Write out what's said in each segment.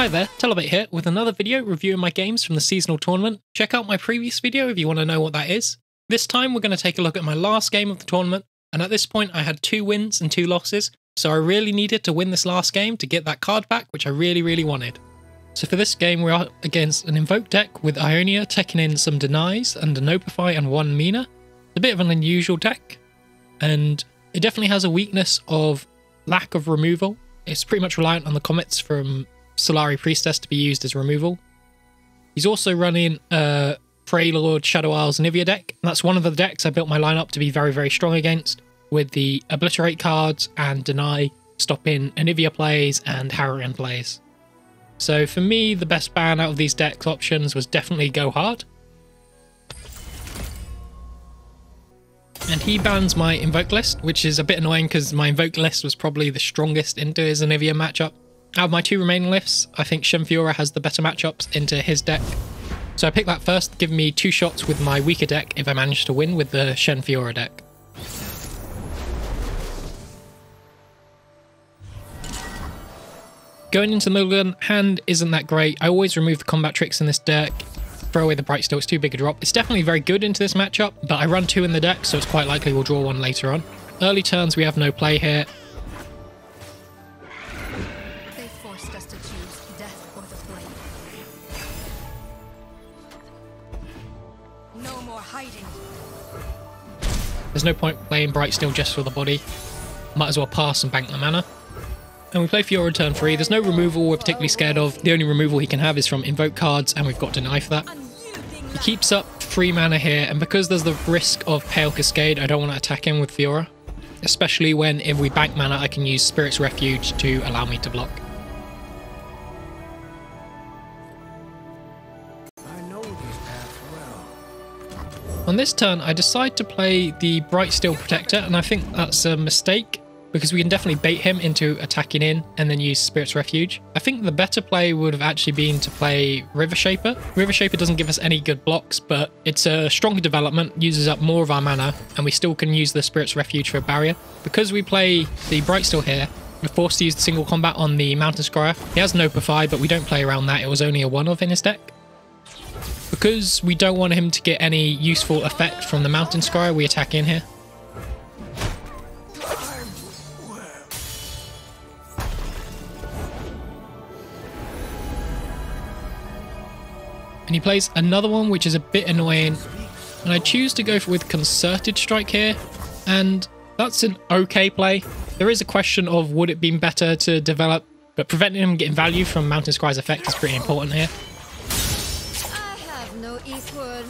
Hi there, Telebait here with another video reviewing my games from the seasonal tournament. Check out my previous video if you want to know what that is. This time we're going to take a look at my last game of the tournament, and at this point I had 2 wins and 2 losses, so I really needed to win this last game to get that card back, which I really wanted. So for this game we're up against an Invoke deck with Ionia taking in some denies and a Notify and 1 Mina. It's a bit of an unusual deck, and it definitely has a weakness of lack of removal. It's pretty much reliant on the comets from Solari Priestess to be used as removal. He's also running a Freylord Shadow Isles Anivia deck, and that's one of the decks I built my lineup to be very strong against, with the Obliterate cards and Deny stopping Anivia plays and Harrigan plays. So for me, the best ban out of these decks options was definitely Go Hard. And he bans my Invoke list, which is a bit annoying because my Invoke list was probably the strongest into his Anivia matchup. Out of my 2 remaining lists, I think Shen Fiora has the better matchups into his deck. So I picked that first, giving me 2 shots with my weaker deck if I manage to win with the Shen Fiora deck. Going into the Mulligan, hand isn't that great. I always remove the combat tricks in this deck. Throw away the Bright Steel, it's too big a drop. It's definitely very good into this matchup, but I run 2 in the deck, so it's quite likely we'll draw 1 later on. Early turns, we have no play here. They forced us to choose death or the blade. No more hiding. There's no point playing Bright Steel just for the body. Might as well pass and bank the mana. And we play Fiora turn 3. There's no removal we're particularly scared of. The only removal he can have is from Invoke cards, and we've got Deny for that. He keeps up 3 mana here, and because there's the risk of Pale Cascade, I don't want to attack him with Fiora. Especially when, if we bank mana, I can use Spirit's Refuge to allow me to block. I know these paths well. On this turn, I decide to play the Bright Steel Protector, and I think that's a mistake, because we can definitely bait him into attacking in and then use Spirit's Refuge. I think the better play would have actually been to play River Shaper. River Shaper doesn't give us any good blocks, but it's a stronger development, uses up more of our mana, and we still can use the Spirit's Refuge for a barrier. Because we play the Bright Steel here, we're forced to use the single combat on the Mountain Scryer. He has Notify, but we don't play around that. It was only a 1-of in his deck. Because we don't want him to get any useful effect from the Mountain Scryer, we attack in here. And he plays another one, which is a bit annoying. And I choose to go with Concerted Strike here. And that's an okay play. There is a question of would it be better to develop, but preventing him getting value from Mountain Scry's effect is pretty important here. I have no equal.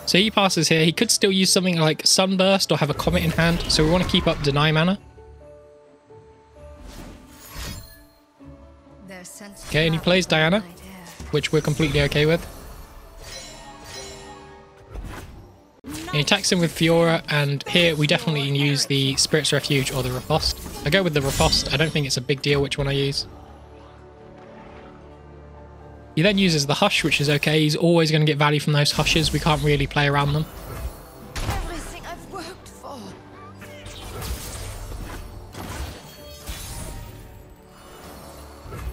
So he passes here. He could still use something like Sunburst or have a Comet in hand, so we want to keep up Deny mana. Okay, and he plays Diana, which we're completely okay with. And he attacks him with Fiora, and here we definitely use the Spirit's Refuge or the Riposte. I go with the Riposte. I don't think it's a big deal which one I use. He then uses the Hush, which is okay. He's always going to get value from those Hushes. We can't really play around them. Everything I've worked for.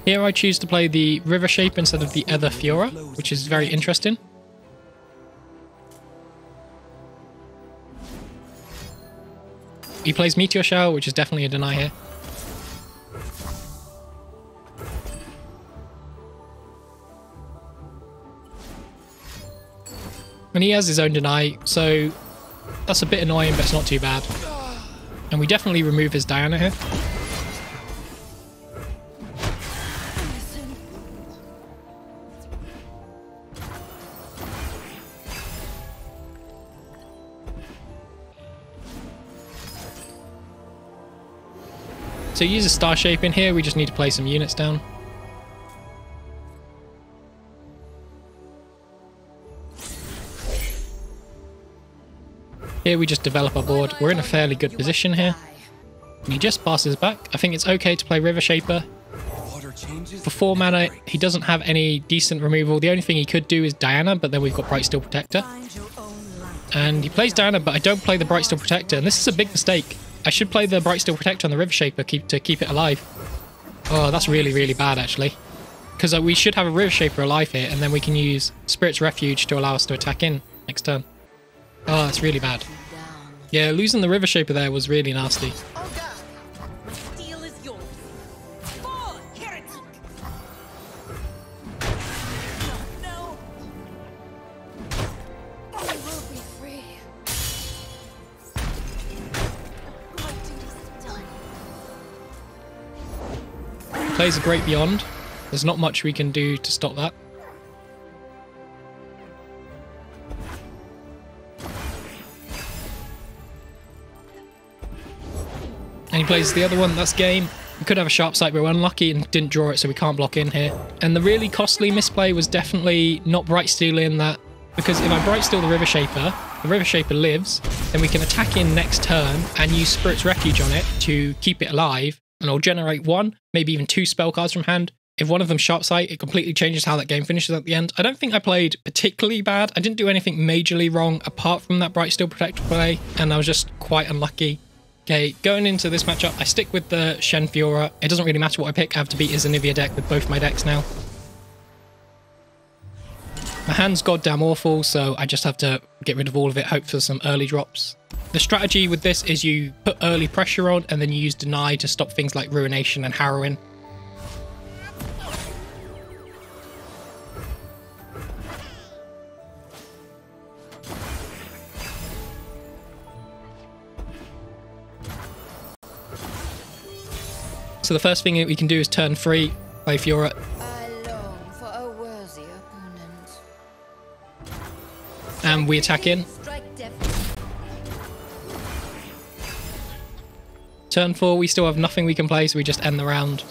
Here I choose to play the River Shape instead of the other Fiora, which is very interesting. He plays Meteor Shower, which is definitely a Deny here. And he has his own Deny, so that's a bit annoying, but it's not too bad. And we definitely remove his Diana here. So he uses Star Shape in here, we just need to play some units down. Here we just develop our board. We're in a fairly good position here. And he just passes back. I think it's okay to play River Shaper. For 4 mana, he doesn't have any decent removal. The only thing he could do is Diana, but then we've got Bright Steel Protector. And he plays Diana, but I don't play the Brightsteel Protector. And this is a big mistake. I should play the Brightsteel Protector on the River Shaper to keep it alive. Oh, that's really, really bad, actually. Because we should have a River Shaper alive here, and then we can use Spirit's Refuge to allow us to attack in next turn. Oh, that's really bad. Yeah, losing the River Shaper there was really nasty. Steel is yours. Fall, heretic. No. I will be free. My duty's done. Plays a Great Beyond. There's not much we can do to stop that. And he plays the other one, that's game. We could have a Sharp Sight, but we're unlucky and didn't draw it, so we can't block in here. And the really costly misplay was definitely not Brightsteel in that, because if I Brightsteel the River Shaper lives, then we can attack in next turn and use Spirit's Refuge on it to keep it alive, and it'll generate 1, maybe even 2 spell cards from hand. If one of them Sharp Sight, it completely changes how that game finishes at the end. I don't think I played particularly bad. I didn't do anything majorly wrong apart from that Brightsteel Protector play, and I was just quite unlucky. Okay, going into this matchup, I stick with the Shen Fiora. It doesn't really matter what I pick. I have to beat his Anivia deck with both my decks now. My hand's goddamn awful, so I just have to get rid of all of it, hope for some early drops. The strategy with this is you put early pressure on, and then you use Deny to stop things like Ruination and Harrowing. So the first thing that we can do is turn 3, play Fiora. I long for a worthy opponent. And we attack in. Strike death. Turn 4, we still have nothing we can play, so we just end the round.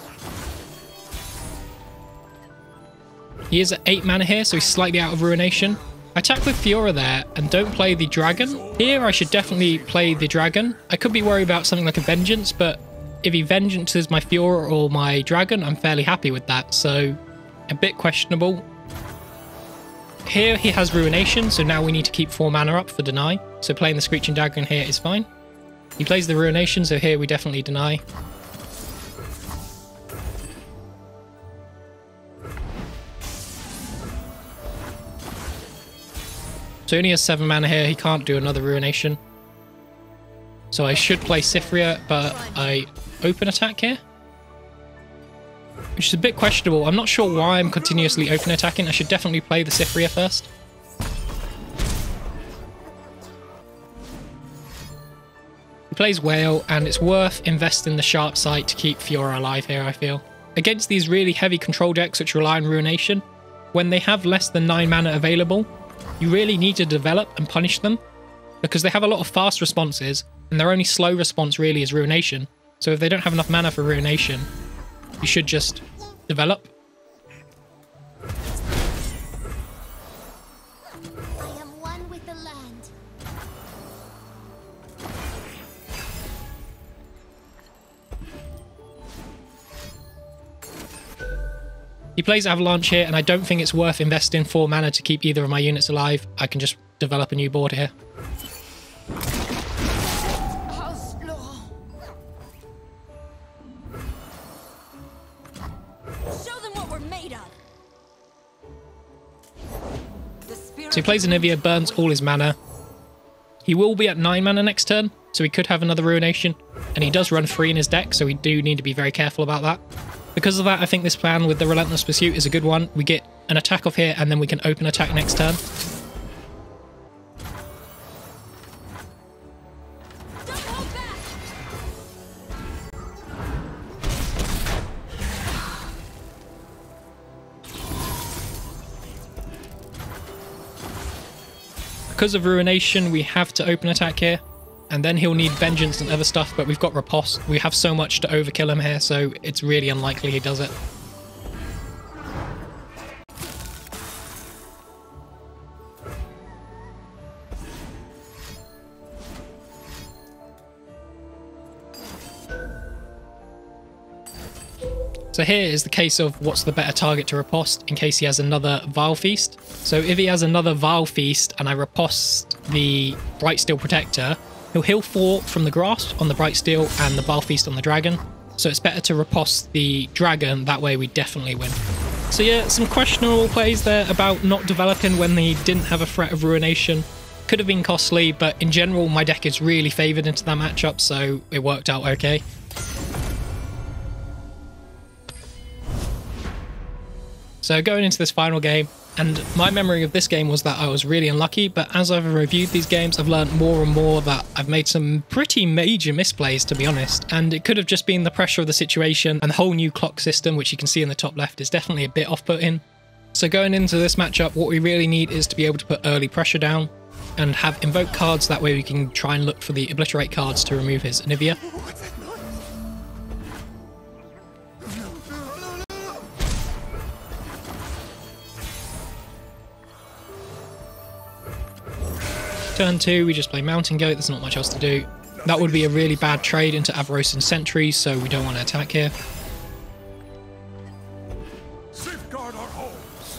He is at 8 mana here, so he's slightly out of Ruination. I attack with Fiora there and don't play the Dragon. Here I should definitely play the Dragon. I could be worried about something like a Vengeance, but if he Vengeances my Fiora or my Dragon, I'm fairly happy with that, so a bit questionable. Here he has Ruination, so now we need to keep 4 mana up for Deny. So playing the Screeching Dagger in here is fine. He plays the Ruination, so here we definitely Deny. So he only has 7 mana here, he can't do another Ruination. So I should play Cyphria, but I open attack here, which is a bit questionable. I'm not sure why I'm continuously open attacking. I should definitely play the Cyphria first. He plays Whale, and it's worth investing the Sharp Sight to keep Fiora alive here, I feel. Against these really heavy control decks which rely on Ruination, when they have less than 9 mana available, you really need to develop and punish them, because they have a lot of fast responses, and their only slow response really is Ruination. So if they don't have enough mana for Ruination, you should just develop. I am one with the land. He plays Avalanche here, and I don't think it's worth investing 4 mana to keep either of my units alive. I can just develop a new board here. So he plays Anivia, burns all his mana. He will be at 9 mana next turn, so he could have another Ruination. And he does run 3 in his deck, so we do need to be very careful about that. Because of that, I think this plan with the Relentless Pursuit is a good one. We get an attack off here, and then we can open attack next turn. Because of Ruination, we have to open attack here, and then he'll need Vengeance and other stuff, but we've got Riposte. We have so much to overkill him here, so it's really unlikely he does it. So here is the case of what's the better target to riposte in case he has another Vile Feast. So if he has another Vile Feast and I riposte the Bright Steel Protector, he'll heal 4 from the Grasp on the Bright Steel and the Vile Feast on the Dragon. So it's better to riposte the Dragon, that way we definitely win. So yeah, some questionable plays there about not developing when he didn't have a threat of Ruination. Could have been costly, but in general my deck is really favoured into that matchup, so it worked out okay. So going into this final game, and my memory of this game was that I was really unlucky, but as I've reviewed these games, I've learned more and more that I've made some pretty major misplays, to be honest, and it could have just been the pressure of the situation, and the whole new clock system, which you can see in the top left, is definitely a bit off-putting. So going into this matchup, what we really need is to be able to put early pressure down, and have Invoke cards, that way we can try and look for the Obliterate cards to remove his Anivia. Turn 2, we just play Mountain Goat, there's not much else to do. That would be a really bad trade into Avaros and Sentry, so we don't want to attack here. Safeguard our homes.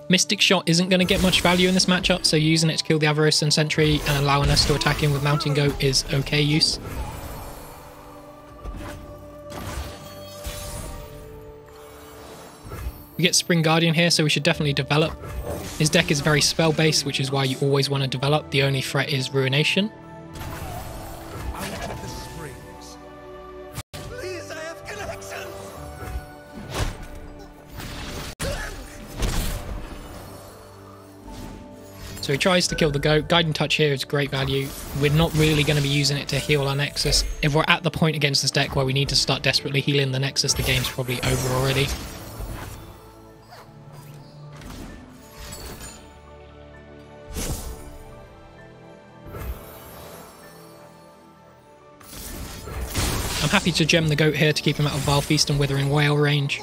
Mystic Shot isn't going to get much value in this matchup, so using it to kill the Avaros and Sentry and allowing us to attack him with Mountain Goat is okay use. We get Spring Guardian here, so we should definitely develop. His deck is very spell-based, which is why you always want to develop. The only threat is Ruination. Out of the springs. Please, I have connections. So he tries to kill the goat. Guiding Touch here is great value. We're not really going to be using it to heal our Nexus. If we're at the point against this deck where we need to start desperately healing the Nexus, the game's probably over already. I'm happy to gem the goat here to keep him out of Vile Feast and Withering Whale range.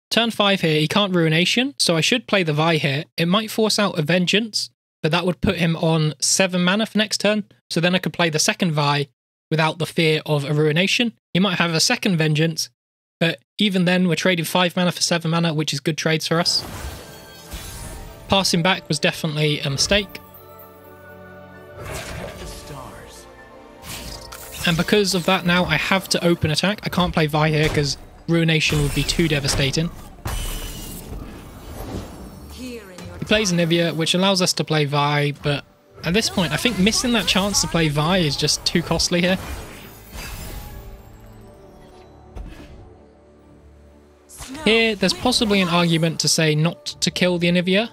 Turn 5 here, he can't Ruination, so I should play the Vi here. It might force out a Vengeance, but that would put him on 7 mana for next turn, so then I could play the second Vi without the fear of a Ruination. He might have a second Vengeance, but even then we're trading 5 mana for 7 mana, which is good trades for us. Passing back was definitely a mistake. And because of that now, I have to open attack. I can't play Vi here because Ruination would be too devastating. He plays Anivia, which allows us to play Vi, but at this point, I think missing that chance to play Vi is just too costly here. Here, there's possibly an argument to say not to kill the Anivia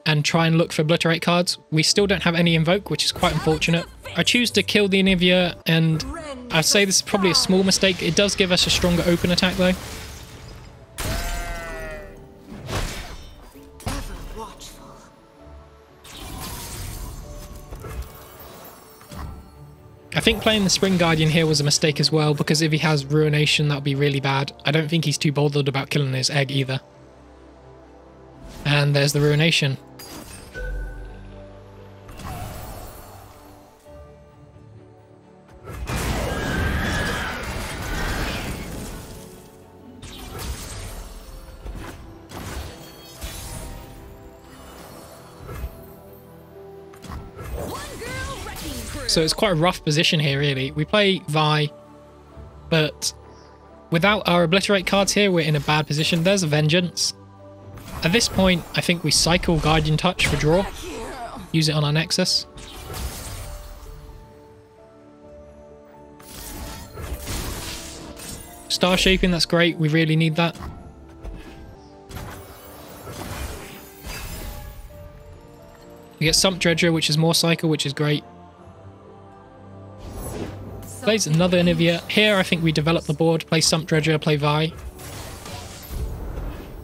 and try and look for Obliterate cards. We still don't have any Invoke, which is quite unfortunate. I choose to kill the Anivia, and I'd say this is probably a small mistake. It does give us a stronger open attack, though. I think playing the Spring Guardian here was a mistake as well, because if he has Ruination, that would be really bad. I don't think he's too bothered about killing his egg either. And there's the Ruination. So it's quite a rough position here, really. We play Vi, but without our Obliterate cards here, we're in a bad position. There's a Vengeance. At this point, I think we cycle Guardian Touch for draw. Use it on our Nexus. Star Shaping, that's great. We really need that. We get Sump Dredger, which is more cycle, which is great. Plays another Anivia. Here, I think we develop the board. Play Sump Dredger, play Vi.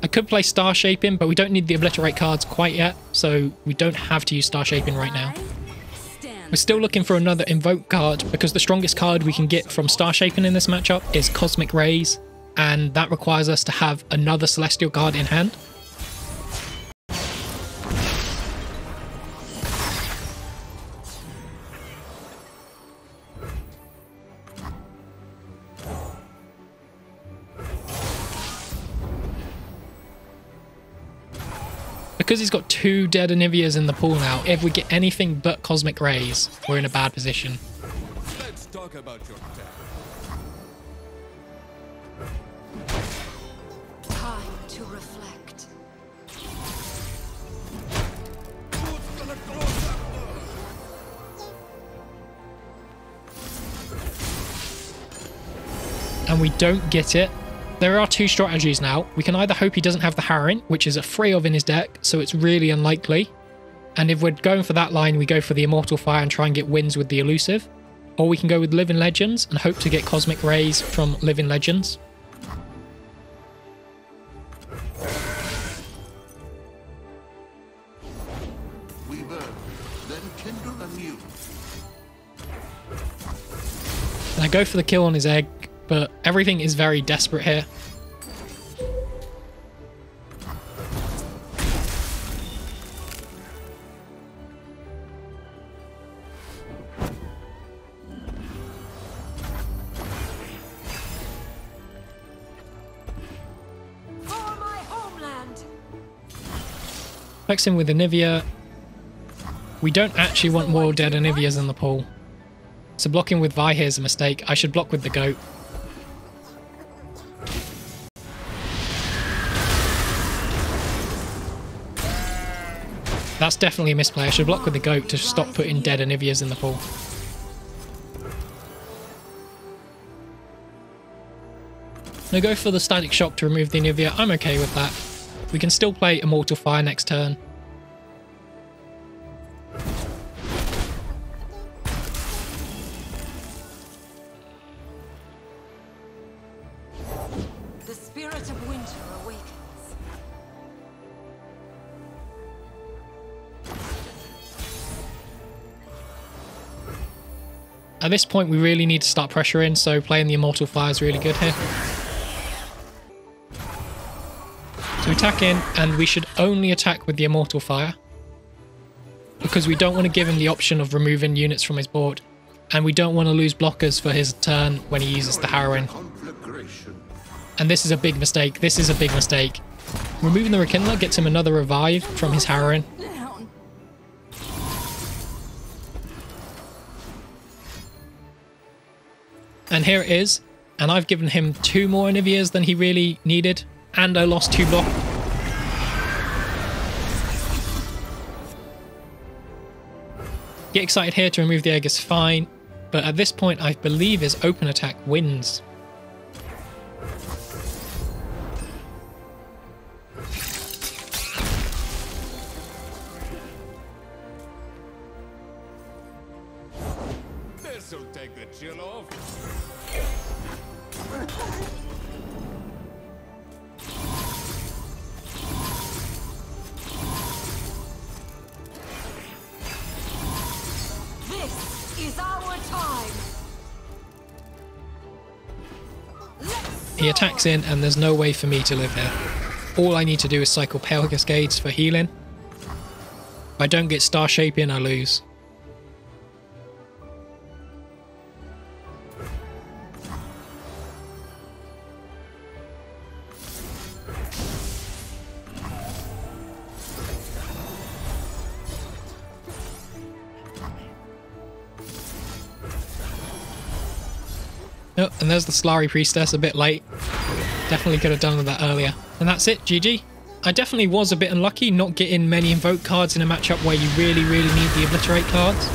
I could play Star Shaping, but we don't need the Obliterate cards quite yet, so we don't have to use Star Shaping right now. We're still looking for another Invoke card, because the strongest card we can get from Star Shaping in this matchup is Cosmic Rays, and that requires us to have another Celestial card in hand. Because he's got 2 dead Anivias in the pool now, if we get anything but Cosmic Rays, we're in a bad position. Let's talk about your death. Time to reflect. Who's gonna close that door? And we don't get it. There are 2 strategies now. We can either hope he doesn't have the Harrowing, which is a 3 of in his deck, so it's really unlikely. And if we're going for that line, we go for the Immortal Fire and try and get wins with the Elusive. Or we can go with Living Legends and hope to get Cosmic Rays from Living Legends. We burn, then kindle anew. And I go for the kill on his egg, but everything is very desperate here. For my homeland. Flex him with Anivia. We don't actually want more dead Anivias in the pool. So blocking with Vi here is a mistake. I should block with the goat. That's definitely a misplay. I should block with the goat to stop putting dead Anivias in the pool. Now go for the Static Shock to remove the Anivia. I'm okay with that. We can still play Immortal Fire next turn. The spirit of winter awakens. At this point, we really need to start pressuring, so playing the Immortal Fire is really good here. So we attack in, and we should only attack with the Immortal Fire, because we don't want to give him the option of removing units from his board, and we don't want to lose blockers for his turn when he uses the Harrowing. And this is a big mistake. This is a big mistake. Removing the Rekindler gets him another revive from his Harrowing. And here it is, and I've given him 2 more Anivias than he really needed, and I lost 2 block. Get excited here to remove the egg is fine, but at this point I believe his open attack wins. This'll take the chill off. This is our time. He attacks in, and there's no way for me to live here. All I need to do is cycle Pale Cascades for healing. If I don't get Star Shape in, I lose. Oh, and there's the Slari Priestess, a bit late. Definitely could have done with that earlier. And that's it, GG. I definitely was a bit unlucky not getting many Invoke cards in a matchup where you really need the Obliterate cards.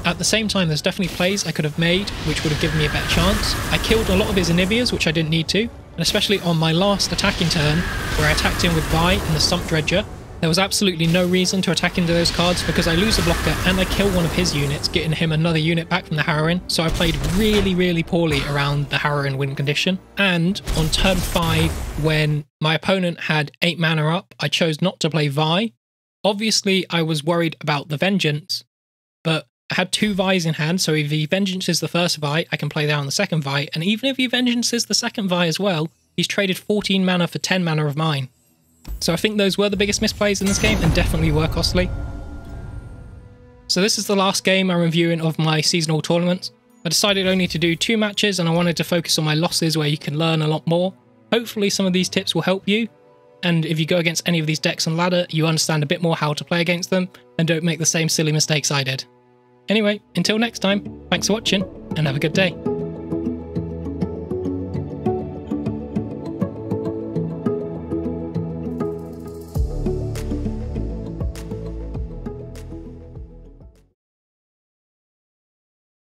At the same time, there's definitely plays I could have made which would have given me a better chance. I killed a lot of his Anivias, which I didn't need to, and especially on my last attacking turn, where I attacked him with Vi and the Stump Dredger. There was absolutely no reason to attack into those cards because I lose a blocker and I kill one of his units, getting him another unit back from the Harrowing. So I played really poorly around the Harrowing win condition. And on turn 5, when my opponent had 8 mana up, I chose not to play Vi. Obviously, I was worried about the Vengeance, but I had 2 Vi's in hand, so if he Vengeance is the first Vi, I can play down the second Vi, and even if he Vengeance is the second Vi as well, he's traded 14 mana for 10 mana of mine. So I think those were the biggest misplays in this game and definitely were costly. So this is the last game I'm reviewing of my seasonal tournaments. I decided only to do 2 matches and I wanted to focus on my losses where you can learn a lot more. Hopefully some of these tips will help you. and if you go against any of these decks on ladder, you understand a bit more how to play against them, and don't make the same silly mistakes I did. Anyway, until next time, thanks for watching, and have a good day.